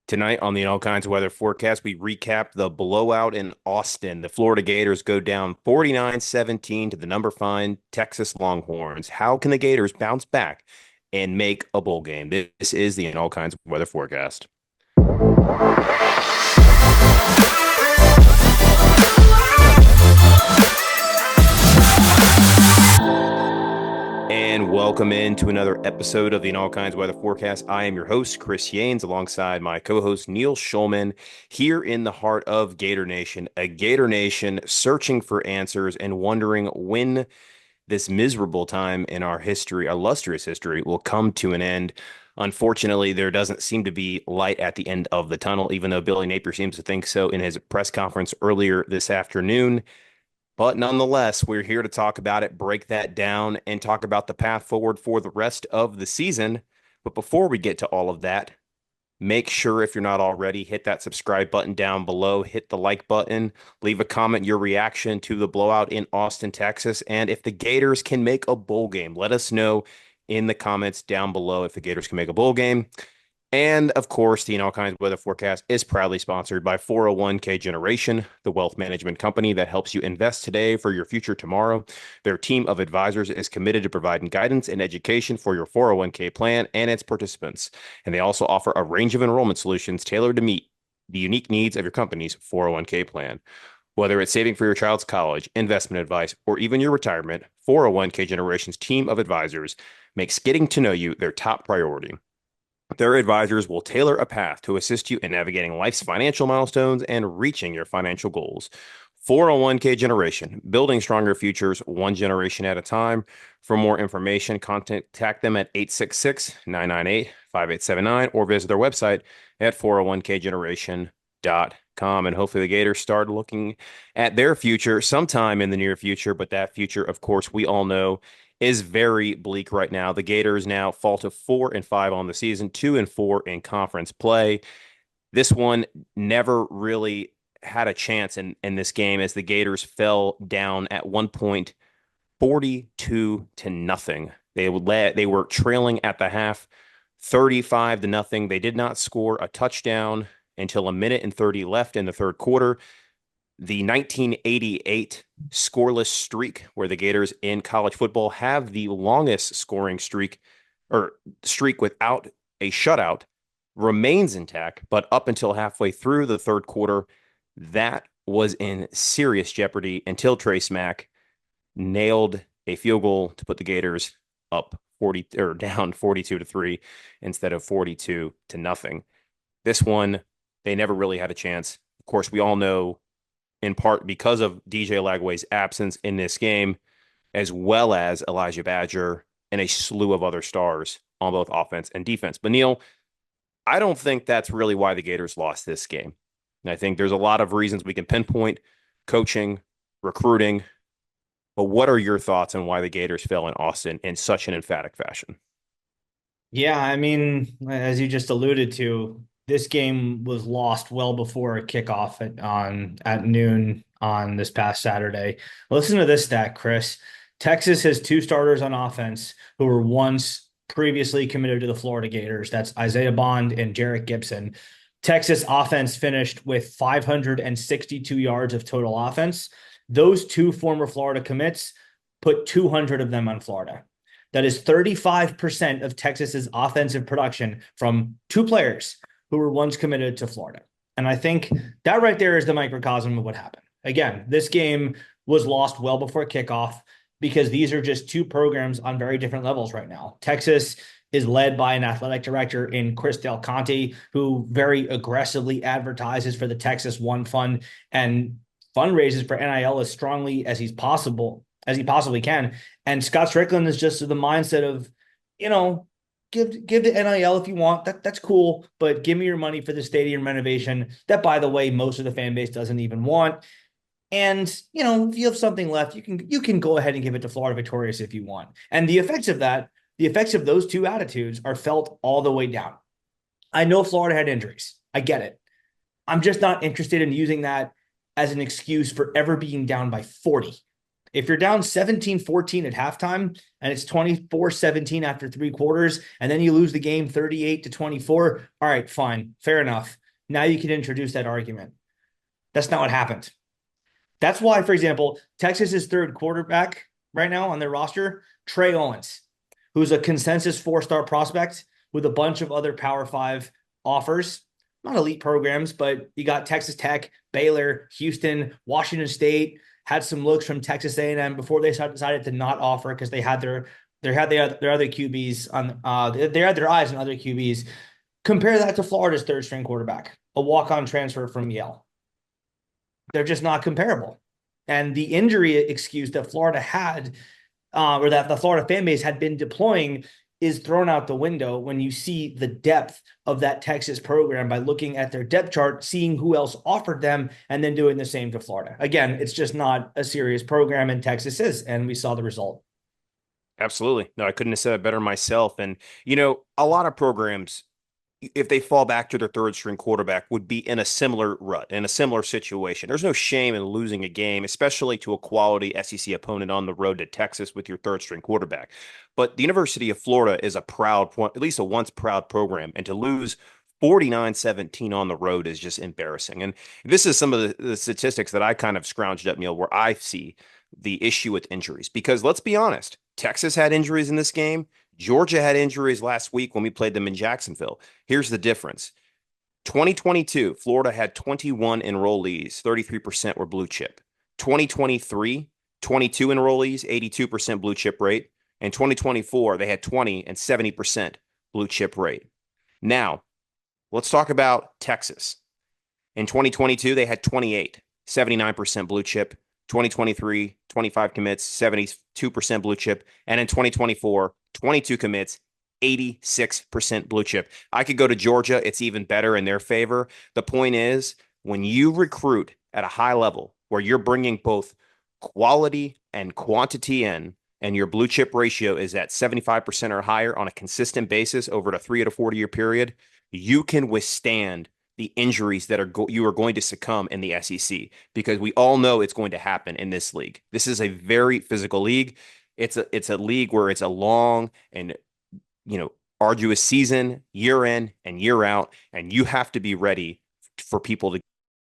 Tonight on the All Kinds of Weather forecast, we recap the blowout in Austin. The Florida Gators go down 49-17 to the number 5 Texas Longhorns. How can the Gators bounce back and make a bowl game? This is the All Kinds of Weather forecast. And welcome into another episode of the All Kinds of Weather Forecast. I am your host, Chris Yanes, alongside my co-host, Neil Schulman, here in the heart of Gator Nation, a Gator Nation searching for answers and wondering when this miserable time in our history, illustrious history, will come to an end. Unfortunately, there doesn't seem to be light at the end of the tunnel, even though Billy Napier seems to think so in his press conference earlier this afternoon. But nonetheless, we're here to talk about it, break that down, and talk about the path forward for the rest of the season. But before we get to all of that, make sure if you're not already, hit that subscribe button down below, hit the like button, leave a comment, your reaction to the blowout in Austin, Texas. And if the Gators can make a bowl game, let us know in the comments down below if the Gators can make a bowl game. And of course, the All Kinds of Weather Forecast is proudly sponsored by 401k Generation, the wealth management company that helps you invest today for your future tomorrow. Their team of advisors is committed to providing guidance and education for your 401k plan and its participants. And they also offer a range of enrollment solutions tailored to meet the unique needs of your company's 401k plan. Whether it's saving for your child's college, investment advice, or even your retirement, 401k Generation's team of advisors makes getting to know you their top priority. Their advisors will tailor a path to assist you in navigating life's financial milestones and reaching your financial goals. 401k Generation, building stronger futures one generation at a time. For more information, contact them at 866-998-5879 or visit their website at 401kgeneration.com. And hopefully the Gators start looking at their future sometime in the near future. But that future, of course, we all know is very bleak right now. The Gators now fall to 4-5 on the season, 2-4 in conference play. This one never really had a chance in this game as the Gators fell down at one point 42-0. They were trailing at the half 35-0. They did not score a touchdown until a minute and 30 left in the third quarter. The 1988 scoreless streak, where the Gators in college football have the longest scoring streak without a shutout, remains intact. But up until halfway through the third quarter, that was in serious jeopardy until Trace Mack nailed a field goal to put the Gators up 40 or down 42-3 instead of 42-0. This one, they never really had a chance. Of course, we all know, in part because of DJ Lagway's absence in this game, as well as Elijah Badger and a slew of other stars on both offense and defense. But Neil, I don't think that's really why the Gators lost this game. And I think there's a lot of reasons we can pinpoint: coaching, recruiting. But what are your thoughts on why the Gators fell in Austin in such an emphatic fashion? Yeah, I mean, as you just alluded to, this game was lost well before kickoff at noon on this past Saturday. Listen to this stat, Chris. Texas has two starters on offense who were once previously committed to the Florida Gators. That's Isaiah Bond and Jarek Gibson. Texas offense finished with 562 yards of total offense. Those two former Florida commits put 200 of them on Florida. That is 35% of Texas's offensive production from two players who were once committed to Florida. And I think that right there is the microcosm of what happened. Again, this game was lost well before kickoff because these are just two programs on very different levels right now. Texas is led by an athletic director in Chris Del Conte, who very aggressively advertises for the Texas One Fund and fundraises for NIL as strongly as he possibly can. And Scott Strickland is just the mindset of, give the NIL if you want. That's cool, but give me your money for the stadium renovation. That, by the way, most of the fan base doesn't even want. And if you have something left, you can go ahead and give it to Florida Victorious if you want. And the effects of those two attitudes are felt all the way down. I know Florida had injuries. I get it. I'm just not interested in using that as an excuse for ever being down by 40. If you're down 17-14 at halftime and it's 24-17 after three quarters, and then you lose the game 38-24, all right, fine, fair enough. Now you can introduce that argument. That's not what happened. That's why, for example, Texas's third quarterback right now on their roster, Trey Owens, who's a consensus four-star prospect with a bunch of other Power Five offers. Not elite programs, but you got Texas Tech, Baylor, Houston, Washington State, had some looks from Texas A&M before they decided to not offer because they had their other QBs on they had their eyes on other QBs. Compare that to Florida's third string quarterback, a walk-on transfer from Yale. They're just not comparable. And the injury excuse that Florida had, or that the Florida fan base had been deploying, is thrown out the window when you see the depth of that Texas program by looking at their depth chart, seeing who else offered them, and then doing the same to Florida. Again, it's just not a serious program, and Texas is, and we saw the result. Absolutely. No, I couldn't have said it better myself. And, a lot of programs, if they fall back to their third string quarterback, would be in a similar rut, in a similar situation. There's no shame in losing a game, especially to a quality SEC opponent on the road to Texas with your third string quarterback. But the University of Florida is a proud, at least a once proud program. And to lose 49-17 on the road is just embarrassing. And this is some of the statistics that I kind of scrounged up, Neil, where I see the issue with injuries. Because let's be honest, Texas had injuries in this game. Georgia had injuries last week when we played them in Jacksonville. Here's the difference. 2022, Florida had 21 enrollees, 33% were blue chip. 2023, 22 enrollees, 82% blue chip rate. And 2024, they had 20 and 70% blue chip rate. Now, let's talk about Texas. In 2022, they had 28, 79% blue chip. 2023, 25 commits, 72% blue chip. And in 2024, 22 commits, 86% blue chip. I could go to Georgia. It's even better in their favor. The point is, when you recruit at a high level where you're bringing both quality and quantity in, and your blue chip ratio is at 75% or higher on a consistent basis over a 3 to 4 year period, you can withstand the injuries that you are going to succumb in the SEC, because we all know it's going to happen in this league. This is a very physical league. It's a league where it's a long and arduous season, year in and year out, and you have to be ready for people to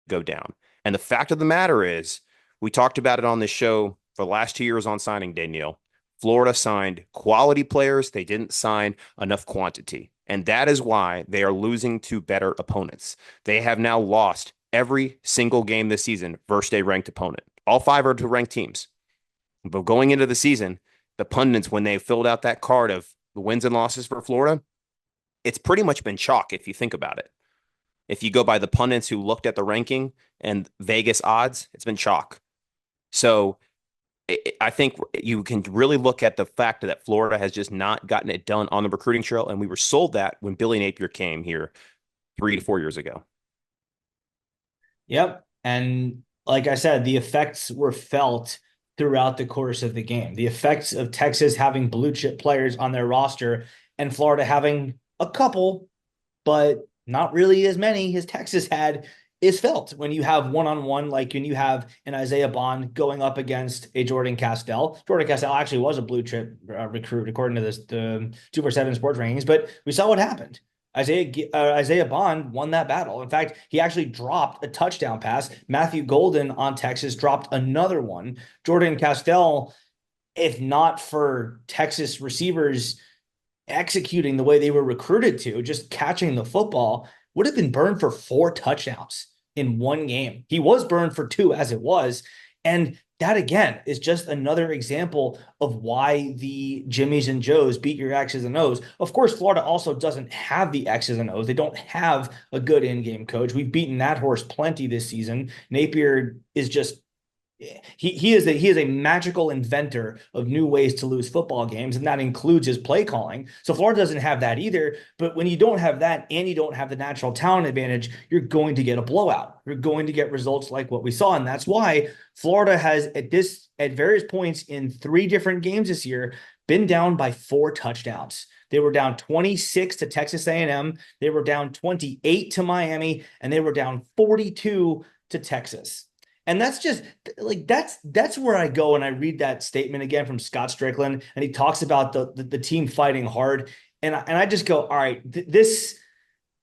go down. And the fact of the matter is, we talked about it on this show for the last 2 years on signing day, Neil. Florida signed quality players. They didn't sign enough quantity. And that is why they are losing to better opponents. They have now lost every single game this season versus a ranked opponent. All five are to ranked teams. But going into the season, the pundits, when they filled out that card of the wins and losses for Florida, it's pretty much been chalk if you think about it. If you go by the pundits who looked at the ranking and Vegas odds, it's been chalk. So I think you can really look at the fact that Florida has just not gotten it done on the recruiting trail. And we were sold that when Billy Napier came here 3 to 4 years ago. Yep. And like I said, the effects were felt throughout the course of the game. The effects of Texas having blue chip players on their roster and Florida having a couple, but not really as many as Texas had, is felt when you have one-on-one, like when you have an Isaiah Bond going up against a Jordan Castell. Jordan Castell actually was a blue chip recruit according to the 247 sports rankings, but we saw what happened. Isaiah Bond won that battle. In fact, he actually dropped a touchdown pass. Matthew Golden on Texas dropped another one. Jordan Castell, if not for Texas receivers executing the way they were recruited to, just catching the football, would have been burned for 4 touchdowns in one game. He was burned for 2 as it was. And that, again, is just another example of why the Jimmies and Joes beat your X's and O's. Of course, Florida also doesn't have the X's and O's. They don't have a good in-game coach. We've beaten that horse plenty this season. Napier is just he is a magical inventor of new ways to lose football games, and that includes his play calling. So Florida doesn't have that either. But when you don't have that and you don't have the natural talent advantage, you're going to get a blowout. You're going to get results like what we saw, and that's why Florida has at various points in 3 different games this year been down by 4 touchdowns. They were down 26 to Texas A&M. They were down 28 to Miami, and they were down 42 to Texas. And that's just like that's where I go when I read that statement again from Scott Strickland, and he talks about the team fighting hard, and I just go, all right, this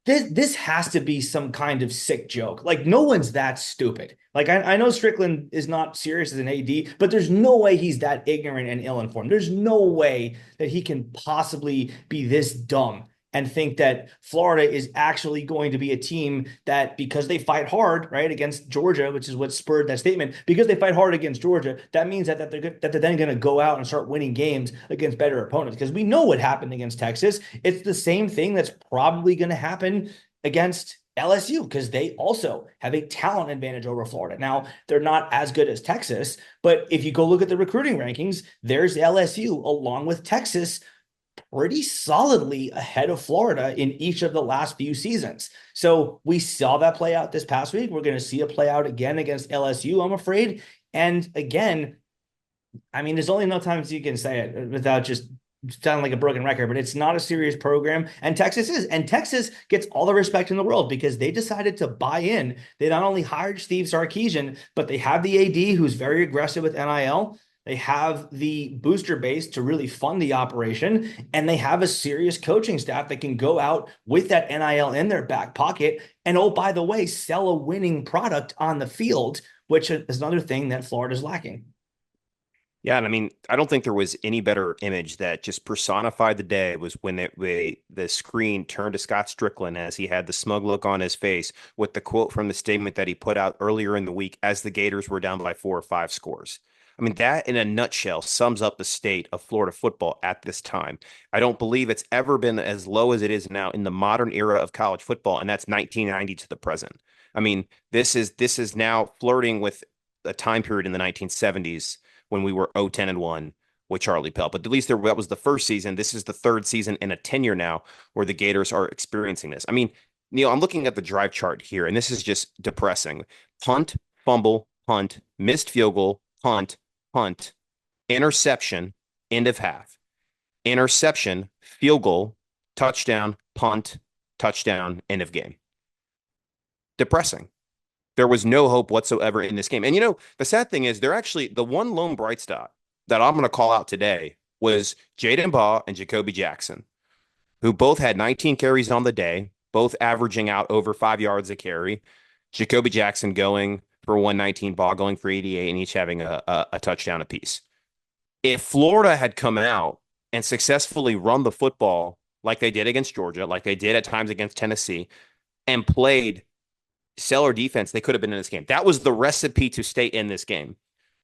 has to be some kind of sick joke. Like no one's that stupid. Like I know Strickland is not serious as an AD, but there's no way he's that ignorant and ill-informed. There's no way that he can possibly be this dumb and think that Florida is actually going to be a team that, because they fight hard, right, against Georgia, which is what spurred that statement, because they fight hard against Georgia, that means that they're then going to go out and start winning games against better opponents. Because we know what happened against Texas. It's the same thing that's probably going to happen against LSU because they also have a talent advantage over Florida. Now, they're not as good as Texas, but if you go look at the recruiting rankings, there's LSU along with Texas pretty solidly ahead of Florida in each of the last few seasons. So we saw that play out this past week. We're going to see it play out again against LSU, I'm afraid. And again, I mean, there's only enough times you can say it without just sounding like a broken record, but it's not a serious program. And Texas is. And Texas gets all the respect in the world because they decided to buy in. They not only hired Steve Sarkisian, but they have the AD who's very aggressive with NIL. They have the booster base to really fund the operation, and they have a serious coaching staff that can go out with that NIL in their back pocket and, oh, by the way, sell a winning product on the field, which is another thing that Florida's lacking. Yeah, and I mean, I don't think there was any better image that just personified the day was when the screen turned to Scott Strickland as he had the smug look on his face with the quote from the statement that he put out earlier in the week as the Gators were down by 4 or 5 scores. I mean, that in a nutshell sums up the state of Florida football at this time. I don't believe it's ever been as low as it is now in the modern era of college football, and that's 1990 to the present. I mean, this is now flirting with a time period in the 1970s when we were 0-10-1 with Charlie Pell. But at least that was the first season. This is the third season in a tenure now where the Gators are experiencing this. I mean, Neil, I'm looking at the drive chart here, and this is just depressing. Punt, fumble, punt, missed field goal, punt, punt, interception, end of half. Interception, field goal, touchdown, punt, touchdown, end of game. Depressing. There was no hope whatsoever in this game. And the sad thing is, they're actually the one lone bright spot that I'm going to call out today was Jaden Baugh and Jacoby Jackson, who both had 19 carries on the day, both averaging out over 5 yards a carry. Jacoby Jackson going for 119, Baugh going for 88, and each having a touchdown apiece. If Florida had come out and successfully run the football like they did against Georgia, like they did at times against Tennessee, and played stellar defense, they could have been in this game. That was the recipe to stay in this game.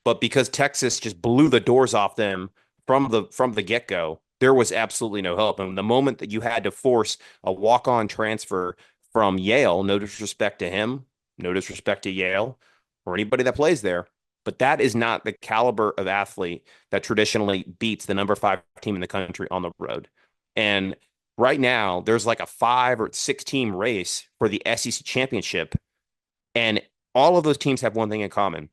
But because Texas just blew the doors off them from the get-go, there was absolutely no hope. And the moment that you had to force a walk-on transfer from Yale, no disrespect to him, no disrespect to Yale or anybody that plays there, but that is not the caliber of athlete that traditionally beats the number 5 team in the country on the road. And right now, there's like a 5 or 6 team race for the SEC championship. And all of those teams have one thing in common.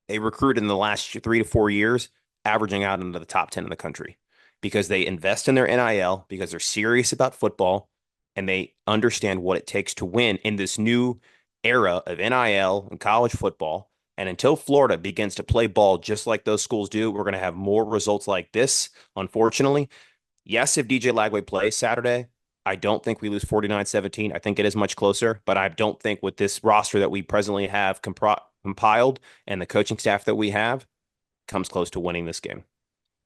They recruit in the last 3 to 4 years, averaging out into the top 10 in the country because they invest in their NIL, because they're serious about football, and they understand what it takes to win in this new era of NIL and college football. And until Florida begins to play ball just like those schools do, we're going to have more results like this, unfortunately. Yes, if DJ Lagway plays Saturday, I don't think we lose 49-17. I think it is much closer, but I don't think with this roster that we presently have compiled and the coaching staff that we have comes close to winning this game.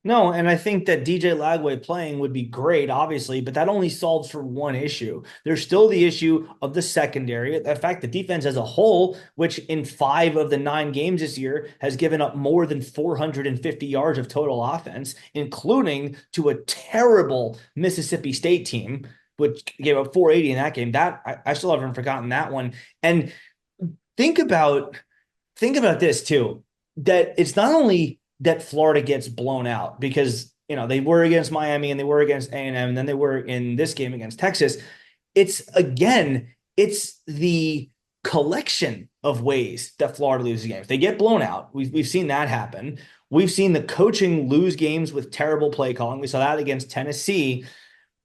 No, and I think that DJ Lagway playing would be great, obviously, but that only solves for one issue. There's still the issue of the secondary. In fact, the defense as a whole, which in 5 of the 9 games this year has given up more than 450 yards of total offense, including to a terrible Mississippi State team, which gave up 480 in that game. That I still haven't forgotten that one. And think about this too, that it's not only that Florida gets blown out because, they were against Miami and they were against A&M and then they were in this game against Texas. It's the collection of ways that Florida loses games. They get blown out. We've seen that happen. We've seen the coaching lose games with terrible play calling. We saw that against Tennessee.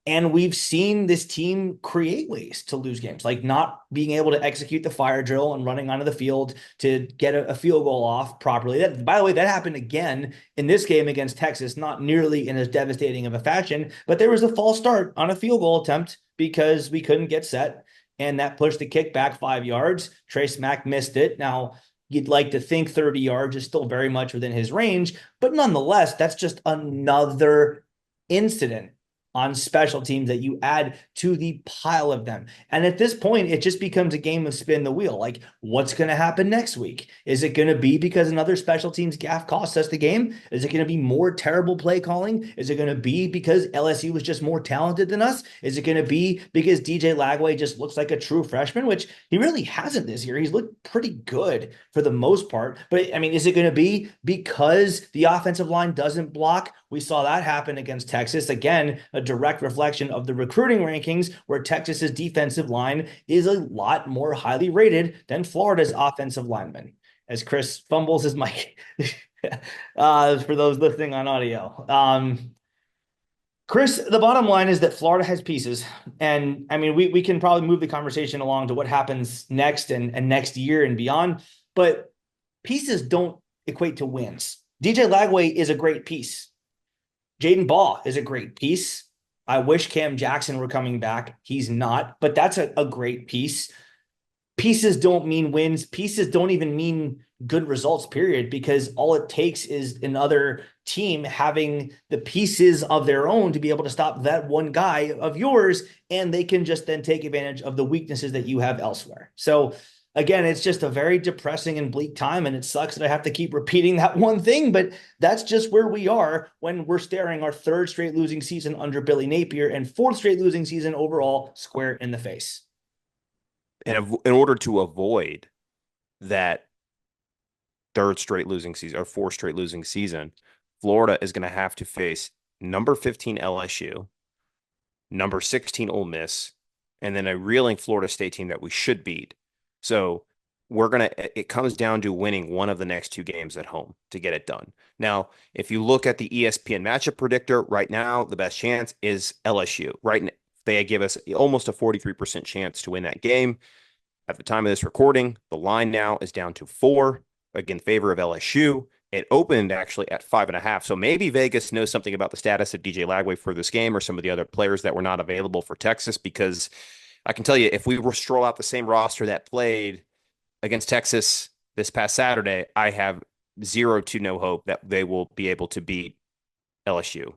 And we've seen this team create ways to lose games, like not being able to execute the fire drill and running onto the field to get a field goal off properly. That, by the way, that happened again in this game against Texas, not nearly in as devastating of a fashion, but there was a false start on a field goal attempt because we couldn't get set. And that pushed the kick back 5 yards. Trace Mack missed it. Now, you'd like to think 30 yards is still very much within his range, but nonetheless, that's just another incident on special teams that you add to the pile of them. And at this point, it just becomes a game of spin the wheel. Like, what's going to happen next week? Is it going to be because another special teams gaff costs us the game? Is it going to be more terrible play calling? Is it going to be because LSU was just more talented than us? Is it going to be because DJ Lagway just looks like a true freshman, which he really hasn't this year? He's looked pretty good for the most part. But I mean, is it going to be because the offensive line doesn't block? We saw that happen against Texas. Again, a direct reflection of the recruiting rankings, where Texas's defensive line is a lot more highly rated than Florida's offensive linemen. As Chris fumbles his mic, for those listening on audio. Chris, the bottom line is that Florida has pieces. And I mean, we can probably move the conversation along to what happens next and next year and beyond. But pieces don't equate to wins. DJ Lagway is a great piece. Jaden Ball is a great piece. I wish Cam Jackson were coming back. He's not, but that's a great piece. Pieces don't mean wins. Pieces don't even mean good results, period, because all it takes is another team having the pieces of their own to be able to stop that one guy of yours, and they can just then take advantage of the weaknesses that you have elsewhere. So again, it's just a very depressing and bleak time, and it sucks that I have to keep repeating that one thing, but that's just where we are when we're staring our third straight losing season under Billy Napier and fourth straight losing season overall square in the face. And in order to avoid that third straight losing season or fourth straight losing season, Florida is going to have to face number 15 LSU, number 16 Ole Miss, and then a reeling Florida State team that we should beat. So it comes down to winning one of the next two games at home to get it done. Now, if you look at the ESPN matchup predictor right now, the best chance is LSU. Right now, they give us almost a 43% chance to win that game. At the time of this recording, the line now is down to 4 in favor of LSU. It opened actually at 5.5. So maybe Vegas knows something about the status of DJ Lagway for this game or some of the other players that were not available for Texas, because I can tell you, if we stroll out the same roster that played against Texas this past Saturday, I have zero to no hope that they will be able to beat LSU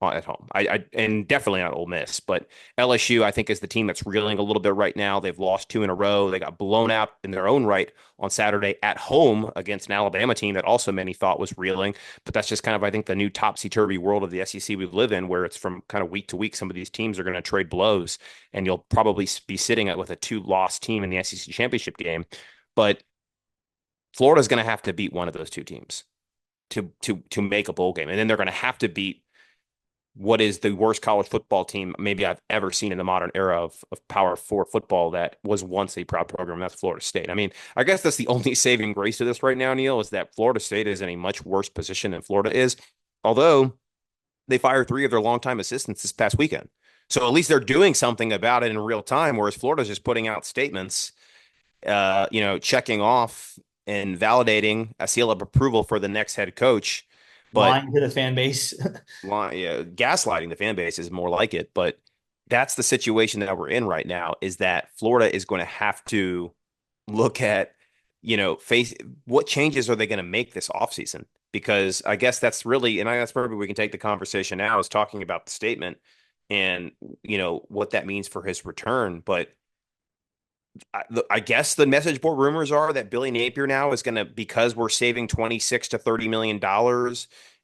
at home. I and definitely not Ole Miss, but LSU I think is the team that's reeling a little bit right now. They've lost 2 in a row. They got blown out in their own right on Saturday at home against an Alabama team that also many thought was reeling. But that's just kind of, I think, the new topsy-turvy world of the SEC we live in, where it's from kind of week to week. Some of these teams are going to trade blows, and you'll probably be sitting with a 2-loss team in the SEC championship game. But Florida's going to have to beat one of those two teams to make a bowl game, and then they're going to have to beat what is the worst college football team maybe I've ever seen in the modern era of Power 4 football that was once a proud program. That's Florida State. I mean, I guess that's the only saving grace to this right now, Neil, is that Florida State is in a much worse position than Florida is, although they fired 3 of their longtime assistants this past weekend. So at least they're doing something about it in real time, whereas Florida's just putting out statements, checking off and validating a seal of approval for the next head coach. But Lying to the fan base. yeah, gaslighting the fan base is more like it. But that's the situation that we're in right now, is that Florida is going to have to look at, face what changes are they going to make this offseason? Because I guess that's really, and that's probably we can take the conversation now, is talking about the statement and, what that means for his return. But I guess the message board rumors are that Billy Napier now is going to, because we're saving 26 to $30 million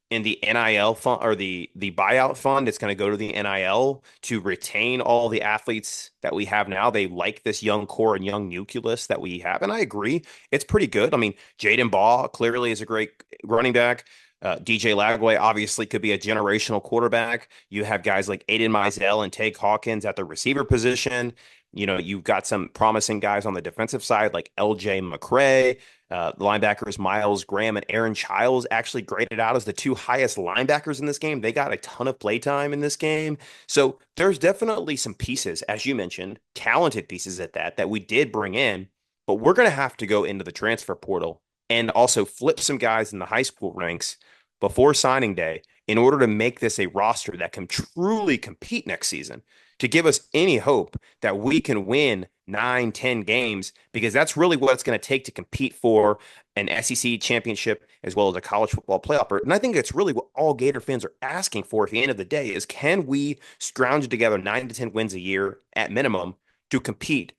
in the NIL fund or the buyout fund, it's going to go to the NIL to retain all the athletes that we have now. They like this young core and young nucleus that we have. And I agree. It's pretty good. I mean, Jaden Ball clearly is a great running back. DJ Lagway obviously could be a generational quarterback. You have guys like Aiden Mizell and Tage Hawkins at the receiver position. You've got some promising guys on the defensive side like LJ McCray, linebackers Miles Graham and Aaron Childs actually graded out as the two highest linebackers in this game. They got a ton of play time in this game. So there's definitely some pieces, as you mentioned, talented pieces at that we did bring in, but we're going to have to go into the transfer portal and also flip some guys in the high school ranks before signing day in order to make this a roster that can truly compete next season to give us any hope that we can win 9, 10 games, because that's really what it's going to take to compete for an SEC championship as well as a college football playoff. And I think it's really what all Gator fans are asking for at the end of the day is, can we scrounge together 9 to 10 wins a year at minimum to compete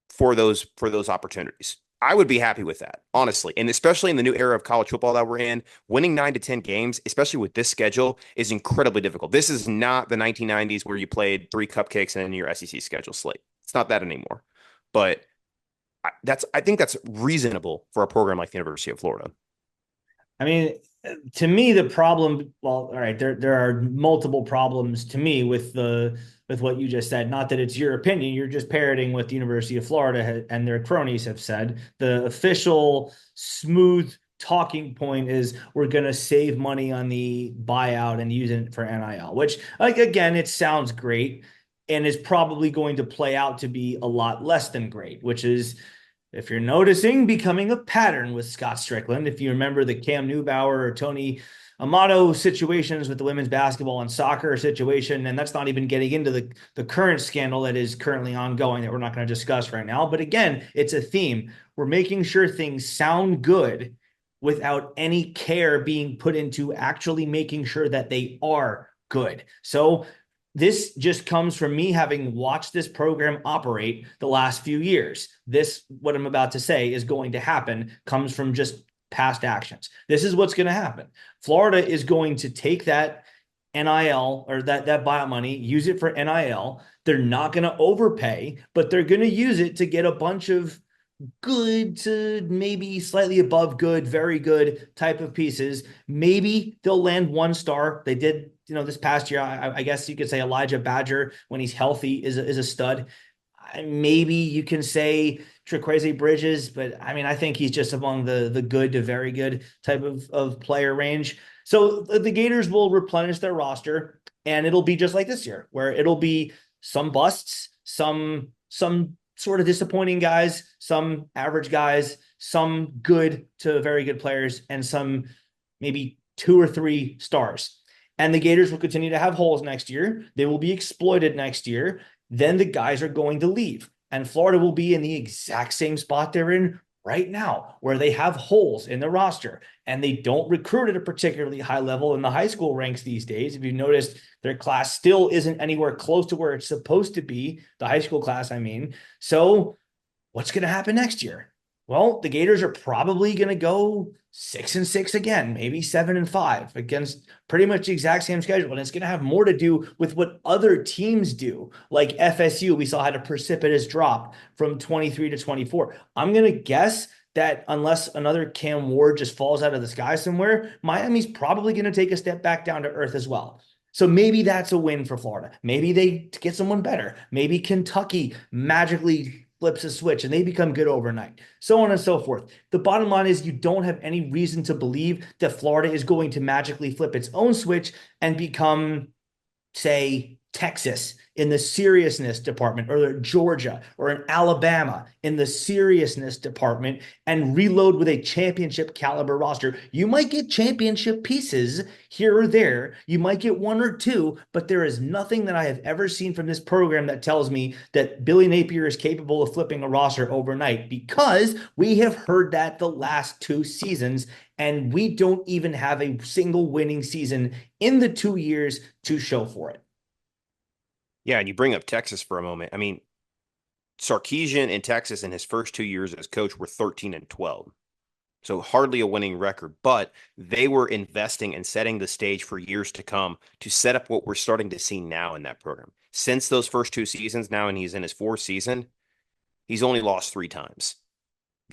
for those opportunities? I would be happy with that, honestly. And especially in the new era of college football that we're in, winning 9 to 10 games, especially with this schedule, is incredibly difficult. This is not the 1990s where you played three cupcakes and your SEC schedule slate. It's not that anymore. But I think that's reasonable for a program like the University of Florida. I mean, to me, the problem, well, all right, there are multiple problems to me with what you just said. Not that it's your opinion, you're just parroting what the University of Florida and their cronies have said. The official smooth talking point is we're going to save money on the buyout and use it for NIL, which, like, again, it sounds great and is probably going to play out to be a lot less than great, which is, if you're noticing, becoming a pattern with Scott Strickland. If you remember the Cam Newbauer or Tony Amato situations with the women's basketball and soccer situation, and that's not even getting into the current scandal that is currently ongoing that we're not going to discuss right now. But again, it's a theme. We're making sure things sound good without any care being put into actually making sure that they are good. So this just comes from me having watched this program operate the last few years. This, what I'm about to say is going to happen, comes from just past actions. This is what's going to happen. Florida is going to take that NIL or that buyout money, use it for NIL. They're not going to overpay, but they're going to use it to get a bunch of good to maybe slightly above good, very good type of pieces. Maybe they'll land 1 star. They did, this past year. I guess you could say Elijah Badger, when he's healthy, is a stud. Maybe you can say Trequaze Bridges, but I mean, I think he's just among the good to very good type of player range. So the Gators will replenish their roster, and it'll be just like this year, where it'll be some busts, some sort of disappointing guys, some average guys, some good to very good players, and some maybe 2 or 3 stars. And the Gators will continue to have holes next year. They will be exploited next year. Then the guys are going to leave. And Florida will be in the exact same spot they're in right now, where they have holes in the roster and they don't recruit at a particularly high level in the high school ranks these days. If you've noticed, their class still isn't anywhere close to where it's supposed to be, the high school class, I mean. So what's going to happen next year? Well, the Gators are probably going to go 6-6 again, maybe 7-5 against pretty much the exact same schedule. And it's going to have more to do with what other teams do. Like FSU, we saw had a precipitous drop from 23 to 24. I'm going to guess that unless another Cam Ward just falls out of the sky somewhere, Miami's probably going to take a step back down to earth as well. So maybe that's a win for Florida. Maybe they get someone better. Maybe Kentucky magically flips a switch and they become good overnight, so on and so forth. The bottom line is you don't have any reason to believe that Florida is going to magically flip its own switch and become, say, Texas in the seriousness department, or Georgia or an Alabama in the seriousness department, and reload with a championship caliber roster. You might get championship pieces here or there. You might get 1 or 2, but there is nothing that I have ever seen from this program that tells me that Billy Napier is capable of flipping a roster overnight, because we have heard that the last 2 seasons, and we don't even have a single winning season in the 2 years to show for it. Yeah, and you bring up Texas for a moment. I mean, Sarkisian in Texas in his first 2 years as coach were 13-12. So hardly a winning record, but they were investing and setting the stage for years to come to set up what we're starting to see now in that program. Since those first 2 seasons now, and he's in his 4th season, he's only lost 3 times.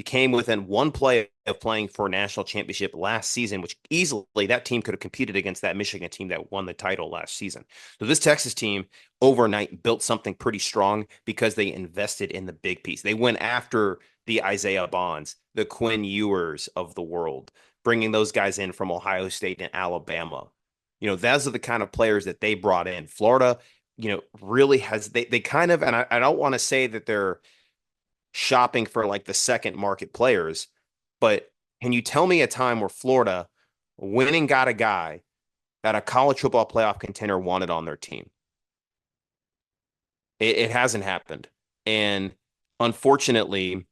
became within one play of playing for a national championship last season, which easily that team could have competed against that Michigan team that won the title last season. So this Texas team overnight built something pretty strong because they invested in the big piece. They went after the Isaiah Bonds, the Quinn Ewers of the world, bringing those guys in from Ohio State and Alabama. Those are the kind of players that they brought in. Florida, really has they kind of, and I don't want to say that they're shopping for like the second market players, but can you tell me a time where Florida went and got a guy that a college football playoff contender wanted on their team? It hasn't happened. And unfortunately,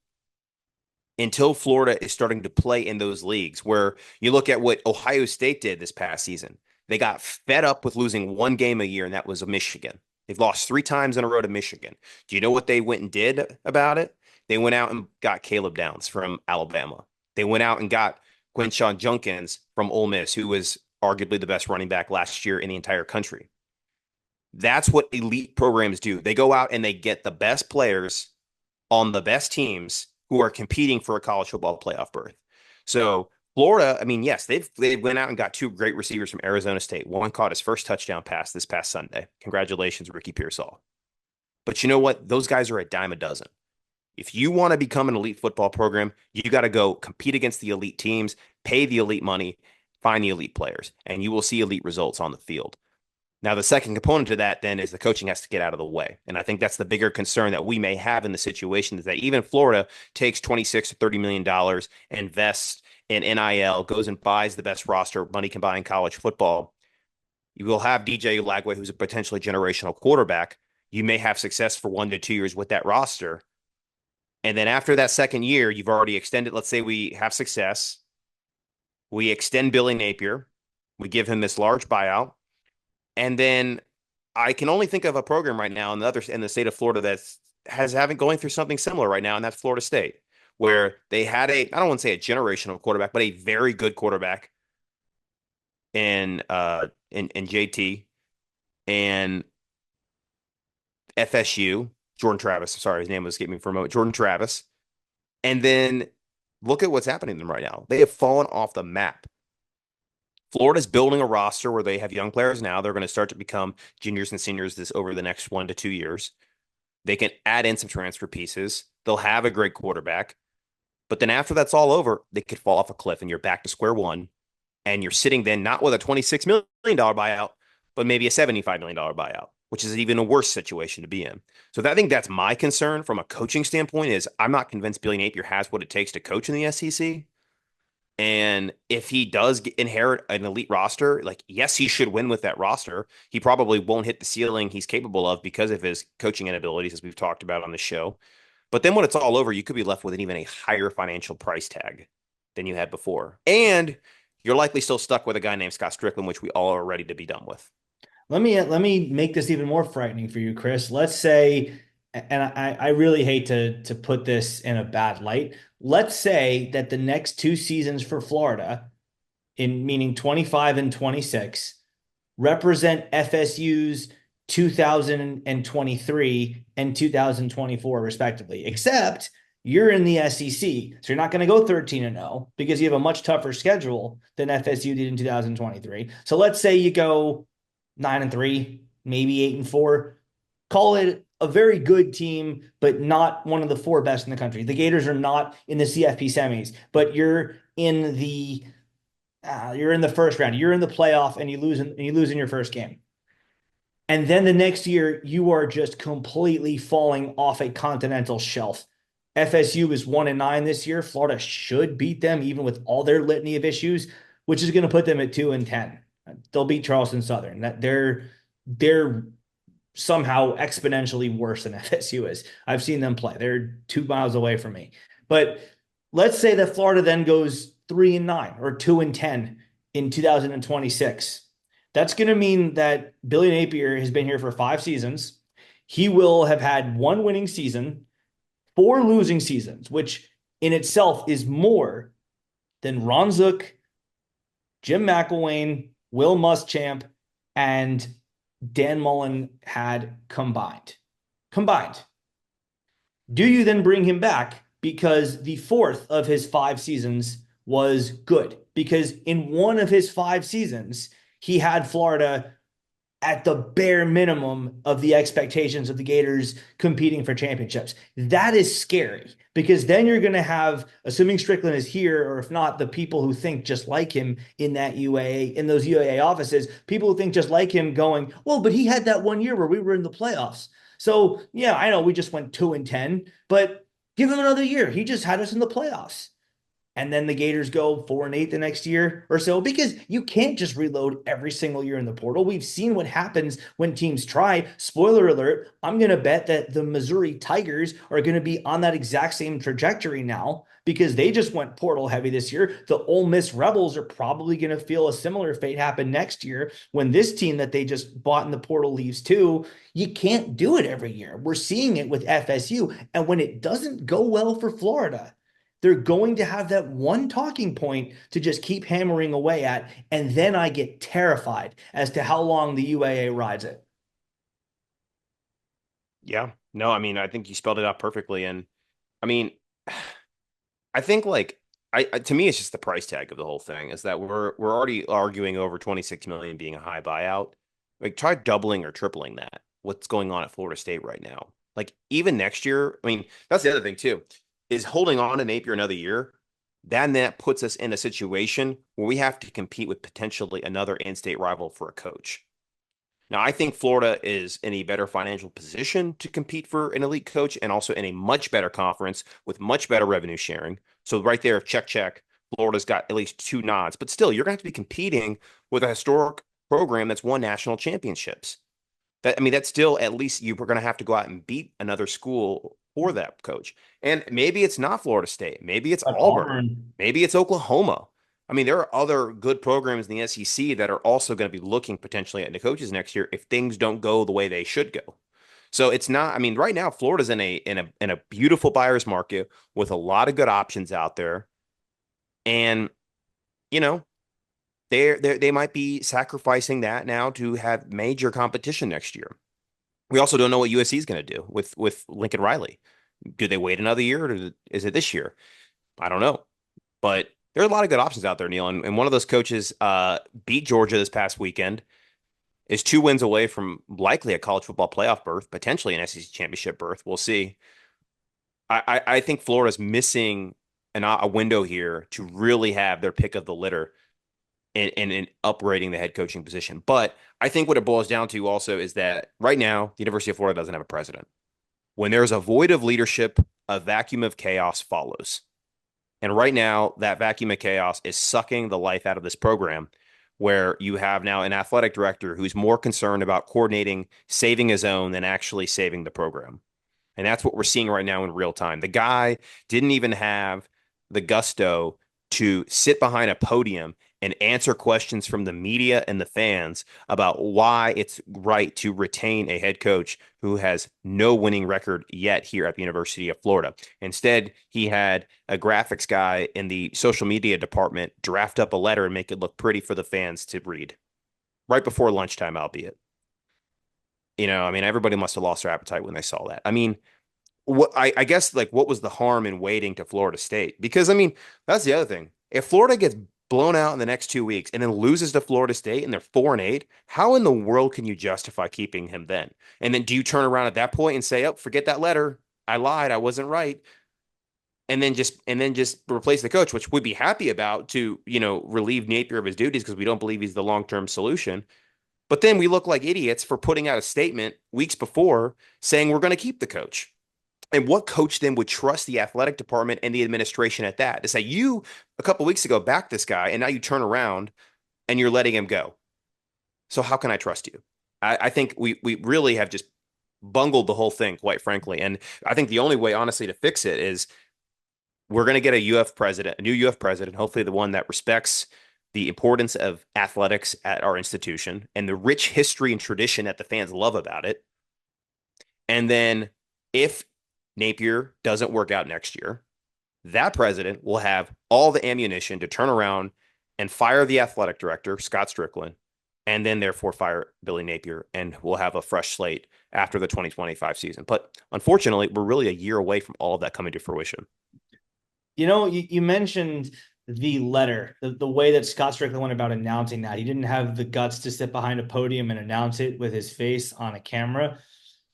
until Florida is starting to play in those leagues where you look at what Ohio State did this past season. They got fed up with losing one game a year, and that was a Michigan. They've lost 3 times in a row to Michigan. Do you know what they went and did about it? They went out and got Caleb Downs from Alabama. They went out and got Quinshon Judkins from Ole Miss, who was arguably the best running back last year in the entire country. That's what elite programs do. They go out and they get the best players on the best teams who are competing for a college football playoff berth. So Florida, I mean, yes, they went out and got 2 great receivers from Arizona State. One caught his first touchdown pass this past Sunday. Congratulations, Ricky Pearsall. But you know what? Those guys are a dime a dozen. If you want to become an elite football program, you got to go compete against the elite teams, pay the elite money, find the elite players, and you will see elite results on the field. Now, the second component to that then is the coaching has to get out of the way. And I think that's the bigger concern that we may have in the situation is that even Florida takes $26 to $30 million, invests in NIL, goes and buys the best roster money can buy in college football. You will have DJ Lagway, who's a potentially generational quarterback. You may have success for 1 to 2 years with that roster. And then after that second year, you've already extended. Let's say we have success. We extend Billy Napier. We give him this large buyout. And then I can only think of a program right now in the state of Florida that's having going through something similar right now, and that's Florida State, where they had I don't want to say a generational quarterback, but a very good quarterback in JT and FSU, Jordan Travis. Sorry, his name was escaping me for a moment. Jordan Travis. And then look at what's happening to them right now. They have fallen off the map. Florida's building a roster where they have young players now. They're going to start to become juniors and seniors this over the next 1 to 2 years. They can add in some transfer pieces. They'll have a great quarterback. But then after that's all over, they could fall off a cliff and you're back to square one. And you're sitting then not with a $26 million buyout, but maybe a $75 million buyout, which is even a worse situation to be in. So I think that's my concern from a coaching standpoint is I'm not convinced Billy Napier has what it takes to coach in the SEC. And if he does inherit an elite roster, like, yes, he should win with that roster. He probably won't hit the ceiling he's capable of because of his coaching inabilities, as we've talked about on the show. But then when it's all over, you could be left with an even a higher financial price tag than you had before. And you're likely still stuck with a guy named Scott Strickland, which we all are ready to be done with. Let me make this even more frightening for you, Chris. Let's say, and I really hate to put this in a bad light. Let's say that the next 2 seasons for Florida, in meaning 25 and 26, represent FSU's 2023 and 2024 respectively, except you're in the SEC. So you're not going to go 13-0 because you have a much tougher schedule than FSU did in 2023. So let's say you go 9-3, maybe 8-4. Call it a very good team, but not one of the 4 best in the country. The Gators are not in the CFP semis, but you're in the first round. You're in the playoff, and you lose in your first game. And then the next year, you are just completely falling off a continental shelf. FSU is 1-9 this year. Florida should beat them, even with all their litany of issues, which is going to put them at 2-10. They'll beat Charleston Southern. They're somehow exponentially worse than FSU is. I've seen them play. They're 2 miles away from me. But let's say that Florida then goes 3-9 or 2-10 in 2026. That's going to mean that Billy Napier has been here for 5 seasons. He will have had 1 winning season, 4 losing seasons, which in itself is more than Ron Zook, Jim McElwain, Will Muschamp, and Dan Mullen had combined. Do you then bring him back because the fourth of his 5 seasons was good. Because in one of his 5 seasons, he had Florida at the bare minimum of the expectations of the Gators competing for championships. That is scary because then you're going to have, assuming Strickland is here, or if not, the people who think just like him in that UAA, in those UAA offices, people who think just like him going, well, but he had that one year where we were in the playoffs. So, yeah, I know we just went 2-10, but give him another year. He just had us in the playoffs and then the Gators go 4-8 the next year or so because you can't just reload every single year in the portal. We've seen what happens when teams try. Spoiler alert, I'm going to bet that the Missouri Tigers are going to be on that exact same trajectory now because they just went portal heavy this year. The Ole Miss Rebels are probably going to feel a similar fate happen next year when this team that they just bought in the portal leaves too. You can't do it every year. We're seeing it with FSU. And when it doesn't go well for Florida, they're going to have that one talking point to just keep hammering away at. And then I get terrified as to how long the UAA rides it. Yeah. No, I mean, I think you spelled it out perfectly. And I mean, I think like to me it's just the price tag of the whole thing is that we're already arguing over 26 million being a high buyout. Like try doubling or tripling that. What's going on at Florida State right now? Like even next year, I mean, that's the other thing too, is holding on to Napier another year. Then that puts us in a situation where we have to compete with potentially another in-state rival for a coach. Now, I think Florida is in a better financial position to compete for an elite coach and also in a much better conference with much better revenue sharing. So, right there, check, check. Florida's got at least two nods, but still, you're going to have to be competing with a historic program that's won national championships. That I mean, that's still at least you're going to have to go out and beat another school for that coach. And maybe it's not Florida State. Maybe it's But Auburn. Auburn, Maybe it's Oklahoma. I mean, there are other good programs in the SEC that are also going to be looking potentially at the coaches next year if things don't go the way they should go. So it's not. I mean, right now Florida's in a beautiful buyer's market with a lot of good options out there, and you know they might be sacrificing that now to have major competition next year. We also don't know what USC is going to do with Lincoln Riley. Do they wait another year or is it this year? I don't know. But there are a lot of good options out there, Neil. And one of those coaches beat Georgia this past weekend, is 2 wins away from likely a college football playoff berth, potentially an SEC championship berth. We'll see. I think Florida's missing a window here to really have their pick of the litter in uprating the head coaching position. But I think what it boils down to also is that right now, the University of Florida doesn't have a president. When there's a void of leadership, a vacuum of chaos follows. And right now, that vacuum of chaos is sucking the life out of this program, where you have now an athletic director who's more concerned about coordinating, saving his own than actually saving the program. And that's what we're seeing right now in real time. The guy didn't even have the gusto to sit behind a podium and answer questions from the media and the fans about why it's right to retain a head coach who has no winning record yet here at the University of Florida. Instead, he had a graphics guy in the social media department draft up a letter and make it look pretty for the fans to read right before lunchtime, albeit. I mean, everybody must have lost their appetite when they saw that. I mean, I guess like what was the harm in waiting to Florida State? Because I mean, that's the other thing. If Florida gets blown out in the next 2 weeks and then loses to Florida State and they're 4-8, how in the world can you justify keeping him then? And then do you turn around at that point and say, "Oh, forget that letter. I lied. I wasn't right." And then just replace the coach, which we'd be happy about to, relieve Napier of his duties because we don't believe he's the long-term solution. But then we look like idiots for putting out a statement weeks before saying we're going to keep the coach. And what coach then would trust the athletic department and the administration at that to say, you a couple of weeks ago backed this guy and now you turn around and you're letting him go. So how can I trust you? I think we really have just bungled the whole thing, quite frankly. And I think the only way, honestly, to fix it is we're going to get a new UF president, hopefully the one that respects the importance of athletics at our institution and the rich history and tradition that the fans love about it. And then if Napier doesn't work out next year, that president will have all the ammunition to turn around and fire the athletic director, Scott Strickland, and then therefore fire Billy Napier, and we'll have a fresh slate after the 2025 season. But unfortunately, we're really a year away from all of that coming to fruition. You mentioned the letter, the way that Scott Strickland went about announcing that. He didn't have the guts to sit behind a podium and announce it with his face on a camera.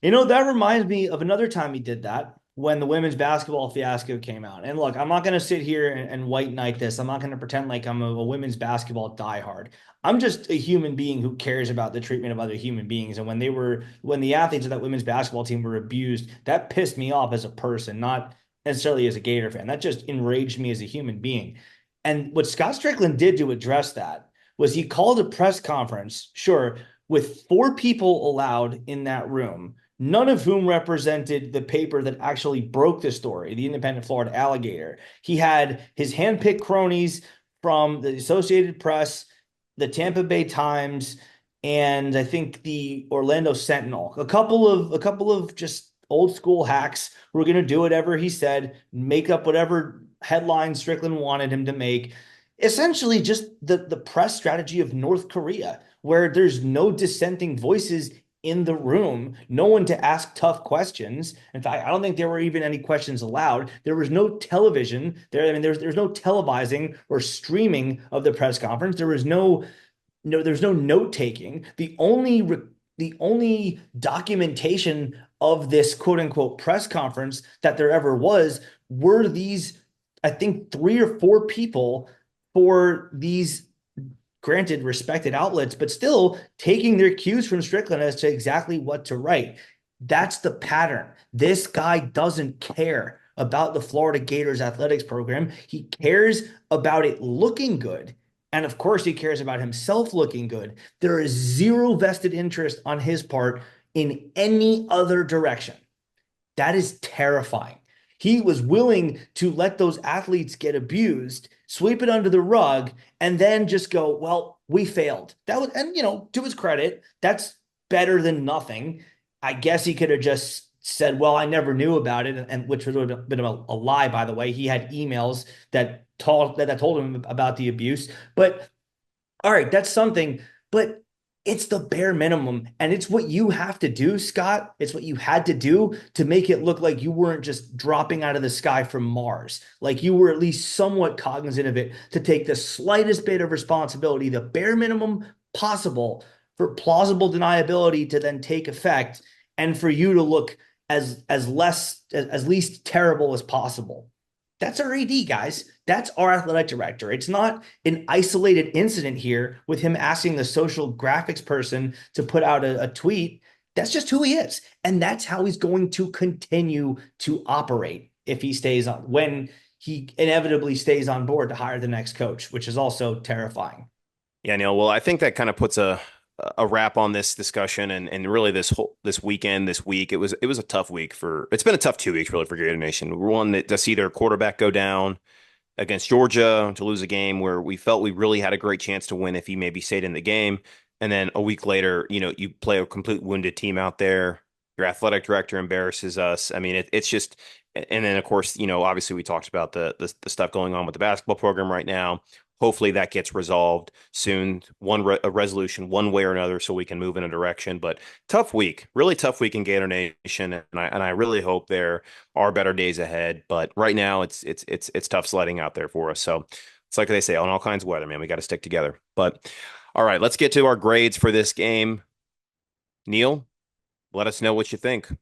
That reminds me of another time he did that when the women's basketball fiasco came out. And look, I'm not going to sit here and white knight this. I'm not going to pretend like I'm a women's basketball diehard. I'm just a human being who cares about the treatment of other human beings. And when the athletes of that women's basketball team were abused, that pissed me off as a person, not necessarily as a Gator fan. That just enraged me as a human being. And what Scott Strickland did to address that was he called a press conference, sure, with four people allowed in that room, none of whom represented the paper that actually broke the story, the Independent Florida Alligator. He had his handpicked cronies from the Associated Press, the Tampa Bay Times, and I think the Orlando Sentinel. A couple of just old school hacks who were going to do whatever he said, make up whatever headlines Strickland wanted him to make. Essentially, just the press strategy of North Korea, where there's no dissenting voices in the room, no one to ask tough questions. In fact, I don't think there were even any questions allowed. There was no television there. I mean, there's no televising or streaming of the press conference. There's no note taking. The only documentation of this quote unquote press conference that there ever was were these, I think, three or four people for these granted respected outlets, but still taking their cues from Strickland as to exactly what to write. That's the pattern. This guy doesn't care about the Florida Gators athletics program. He cares about it looking good. And of course, he cares about himself looking good. There is zero vested interest on his part in any other direction. That is terrifying. He was willing to let those athletes get abused, sweep it under the rug, and then just go, well, we failed. That was, and to his credit, that's better than nothing. I guess he could have just said, well, I never knew about it, and which would have been a lie, by the way. He had emails that told him about the abuse. But all right, that's something, but it's the bare minimum. And it's what you have to do, Scott. It's what you had to do to make it look like you weren't just dropping out of the sky from Mars. Like you were at least somewhat cognizant of it to take the slightest bit of responsibility, the bare minimum possible for plausible deniability to then take effect and for you to look as least terrible as possible. That's our AD, guys. That's our athletic director. It's not an isolated incident here with him asking the social graphics person to put out a tweet. That's just who he is. And that's how he's going to continue to operate if he stays on, when he inevitably stays on board to hire the next coach, which is also terrifying. Yeah, Neil. Well, I think that kind of puts a wrap on this discussion and really this weekend, this week. It was a tough week for it's been a tough 2 weeks really for Gator Nation. One that to see their quarterback go down against Georgia, to lose a game where we felt we really had a great chance to win if he maybe stayed in the game. And then a week later, you play a complete wounded team out there. Your athletic director embarrasses us. I mean, it's just, and then of course, obviously we talked about the stuff going on with the basketball program right now. Hopefully that gets resolved soon, a resolution one way or another, so we can move in a direction. But tough week, really tough week in Gator Nation, and I really hope there are better days ahead. But right now, it's tough sledding out there for us. So it's like they say, on all kinds of weather, man, we got to stick together. But all right, let's get to our grades for this game. Neil, let us know what you think.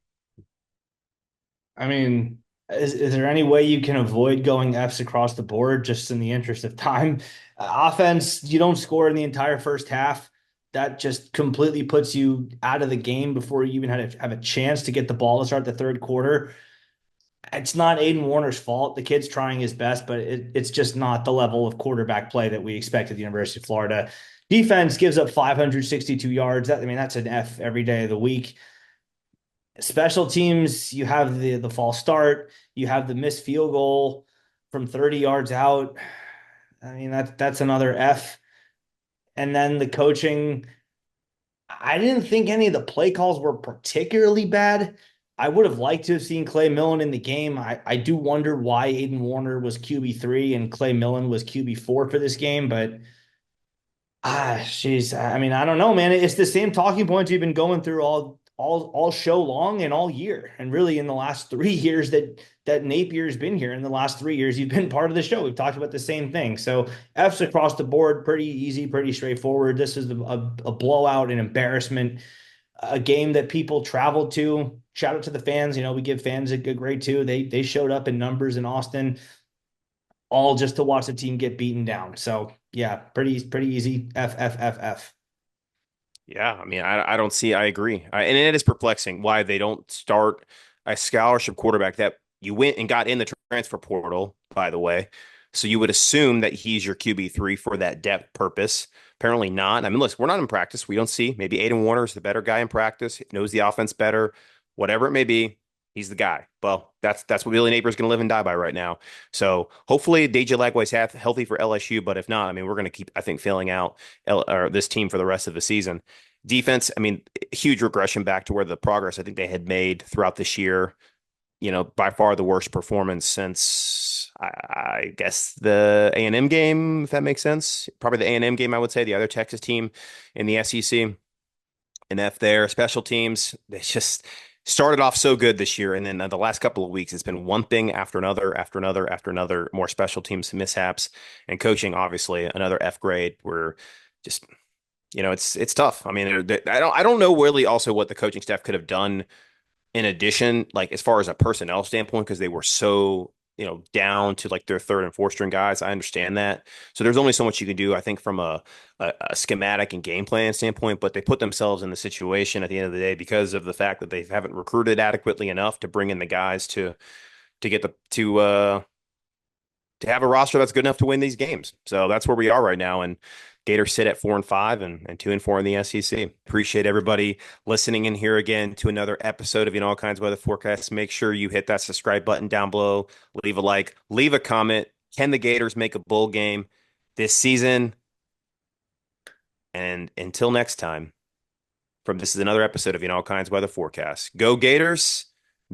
I mean, is there any way you can avoid going F's across the board just in the interest of time? Offense, you don't score in the entire first half. That just completely puts you out of the game before you even have a chance to get the ball to start the third quarter. It's not Aiden Warner's fault. The kid's trying his best, but it's just not the level of quarterback play that we expect at the University of Florida. Defense gives up 562 yards. That's an F every day of the week. Special teams, you have the false start, you have the missed field goal from 30 yards out. That's another F. And then the coaching, I didn't think any of the play calls were particularly bad. I would have liked to have seen Clay Millen in the game. I do wonder why Aiden Warner was QB3 and Clay Millen was QB4 for this game, but she's, I don't know, man. It's the same talking points we've been going through all show long and all year. And really in the last 3 years that Napier's been here, in the last 3 years, you've been part of the show. We've talked about the same thing. So F's across the board, pretty easy, pretty straightforward. This is a blowout, an embarrassment, a game that people traveled to. Shout out to the fans. We give fans a good grade too. They showed up in numbers in Austin, all just to watch the team get beaten down. So yeah, pretty easy. F F F F. Yeah, I mean, I don't see. I agree, and it is perplexing why they don't start a scholarship quarterback that you went and got in the transfer portal. By the way, so you would assume that he's your QB3 for that depth purpose. Apparently not. I mean, listen, we're not in practice. We don't see. Maybe Aiden Warner's the better guy in practice. Knows the offense better. Whatever it may be, he's the guy. Well, that's what Billy Napier's going to live and die by right now. So hopefully DJ Lagway's healthy for LSU. But if not, I mean, we're going to keep, I think, filling out or this team for the rest of the season. Defense, I mean, huge regression back to where the progress I think they had made throughout this year. By far the worst performance since I guess the A&M game, if that makes sense. Probably the A&M game, I would say, the other Texas team in the SEC. And F there, special teams, they just started off so good this year. And then the last couple of weeks, it's been one thing after another, after another, after another, more special teams mishaps. And coaching, obviously, another F grade where just it's tough. I mean, I don't know really also what the coaching staff could have done in addition, like as far as a personnel standpoint, because they were so down to like their third and fourth string guys. I understand that. So there's only so much you can do, I think, from a schematic and game plan standpoint. But they put themselves in the situation at the end of the day because of the fact that they haven't recruited adequately enough to bring in the guys to get to have a roster that's good enough to win these games. So that's where we are right now. And Gators sit at 4-5 and 2-4 in the SEC. Appreciate everybody listening in here again to another episode of All Kinds of Weather Forecasts. Make sure you hit that subscribe button down below, leave a like, leave a comment. Can the Gators make a bowl game this season? And until next time, this is another episode of All Kinds of Weather Forecasts. Go Gators,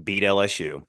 beat LSU.